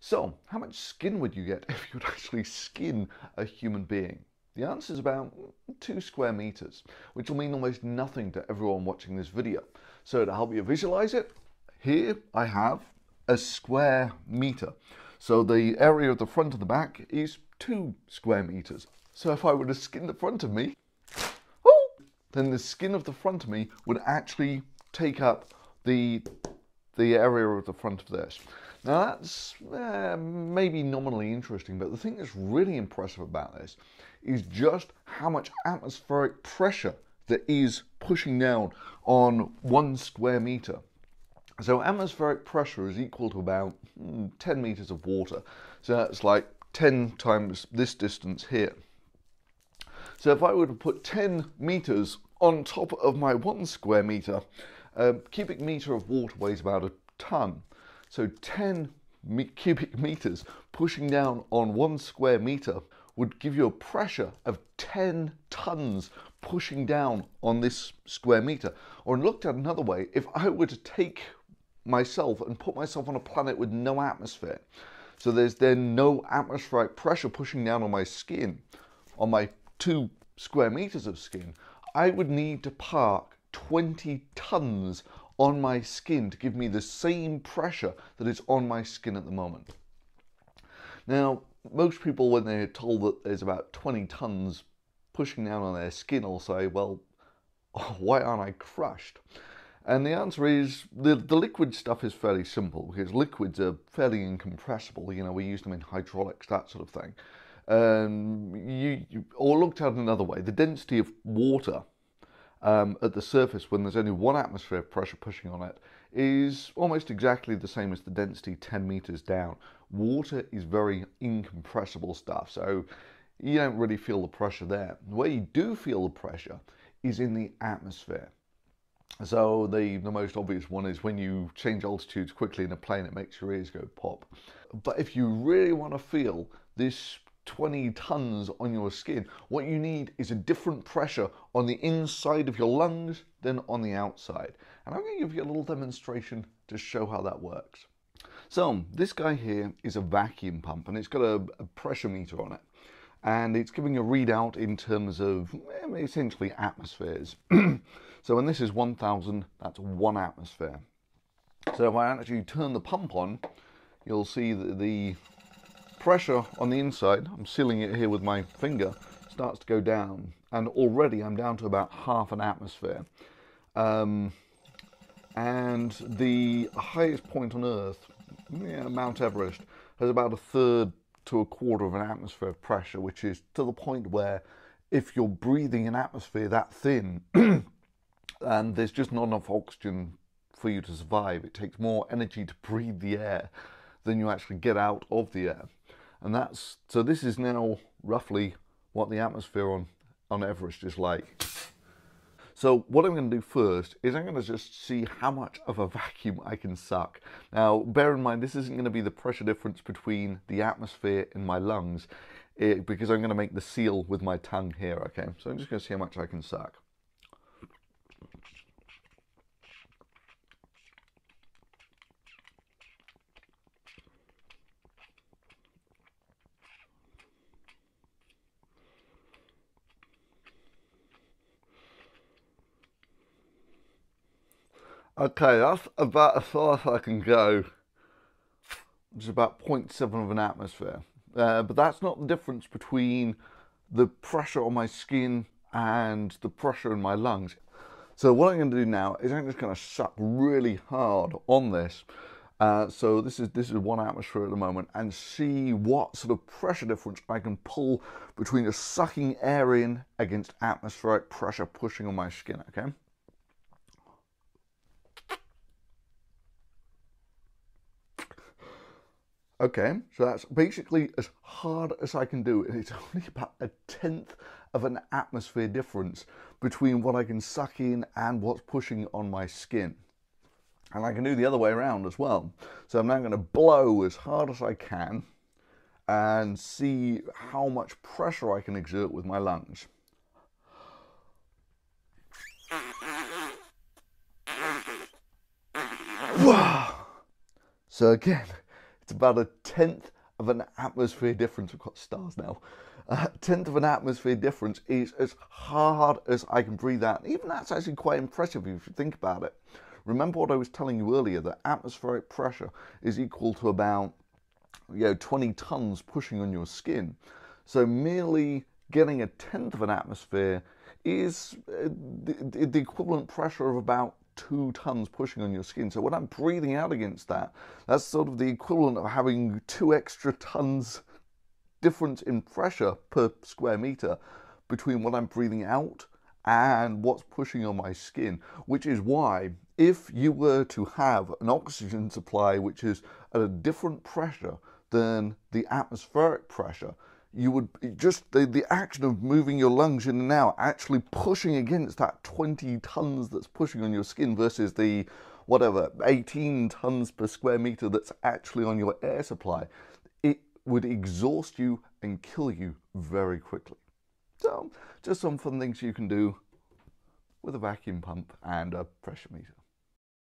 So, how much skin would you get if you would actually skin a human being? The answer is about 2 square meters, which will mean almost nothing to everyone watching this video. So to help you visualize it, here I have a square meter. So the area of the front and the back is 2 square meters. So if I were to skin the front of me, then the skin of the front of me would actually take up the area of the front of this. Now that's maybe nominally interesting, but the thing that's really impressive about this is just how much atmospheric pressure there is pushing down on 1 square meter. So atmospheric pressure is equal to about 10 meters of water. So that's like 10 times this distance here. So if I were to put 10 meters on top of my 1 square meter, a cubic meter of water weighs about a ton. So 10 cubic meters pushing down on 1 square meter would give you a pressure of 10 tons pushing down on this square meter. Or looked at another way, if I were to take myself and put myself on a planet with no atmosphere, so there's then no atmospheric pressure pushing down on my skin, on my 2 square meters of skin, I would need to park 20 tons on my skin to give me the same pressure that is on my skin at the moment. Now, most people, when they're told that there's about 20 tons pushing down on their skin, will say, well, why aren't I crushed? And the answer is the liquid stuff is fairly simple, because liquids are fairly incompressible. You know, we use them in hydraulics, that sort of thing. Or looked at another way, the density of water at the surface when there's only 1 atmosphere of pressure pushing on it is almost exactly the same as the density 10 meters down. Water is very incompressible stuff, so you don't really feel the pressure there. Where you do feel the pressure is in the atmosphere. So the most obvious one is when you change altitudes quickly in a plane, it makes your ears go pop. But if you really want to feel this 20 tons on your skin, what you need is a different pressure on the inside of your lungs than on the outside. And I'm going to give you a little demonstration to show how that works. So this guy here is a vacuum pump, and it's got a pressure meter on it. And it's giving a readout in terms of essentially atmospheres. So when this is 1,000, that's 1 atmosphere. So if I actually turn the pump on, you'll see that the pressure on the inside, I'm sealing it here with my finger, starts to go down. And already I'm down to about half an atmosphere. And the highest point on Earth, Mount Everest, has about 1/3 to 1/4 of an atmosphere of pressure, which is to the point where if you're breathing an atmosphere that thin, and there's just not enough oxygen for you to survive, it takes more energy to breathe the air than you actually get out of the air. And so this is now roughly what the atmosphere on Everest is like. So what I'm going to do first is I'm going to just see how much of a vacuum I can suck. Now, bear in mind, this isn't going to be the pressure difference between the atmosphere in my lungs, because I'm going to make the seal with my tongue here, okay? So I'm just going to see how much I can suck. Okay, that's about as far as I can go. It's about 0.7 of an atmosphere. But that's not the difference between the pressure on my skin and the pressure in my lungs. So what I'm going to do now is I'm just going to suck really hard on this. So this is 1 atmosphere at the moment, and see what sort of pressure difference I can pull between just sucking air in against atmospheric pressure pushing on my skin, okay? Okay, so that's basically as hard as I can do, and it's only about 1/10 of an atmosphere difference between what I can suck in and what's pushing on my skin. And I can do the other way around as well. So I'm now going to blow as hard as I can and see how much pressure I can exert with my lungs. So again, It's about a tenth of an atmosphere difference. We've got stars now. A tenth of an atmosphere difference is as hard as I can breathe out. Even that's actually quite impressive if you think about it. Remember what I was telling you earlier, that atmospheric pressure is equal to about 20 tons pushing on your skin. So merely getting a tenth of an atmosphere is the equivalent pressure of about 2 tons pushing on your skin. So when I'm breathing out against that, that's sort of the equivalent of having 2 extra tons difference in pressure per square meter between what I'm breathing out and what's pushing on my skin, which is why if you were to have an oxygen supply which is at a different pressure than the atmospheric pressure, you would just, the action of moving your lungs in and out, actually pushing against that 20 tons that's pushing on your skin versus the, 18 tons per square meter that's actually on your air supply, it would exhaust you and kill you very quickly. So, just some fun things you can do with a vacuum pump and a pressure meter.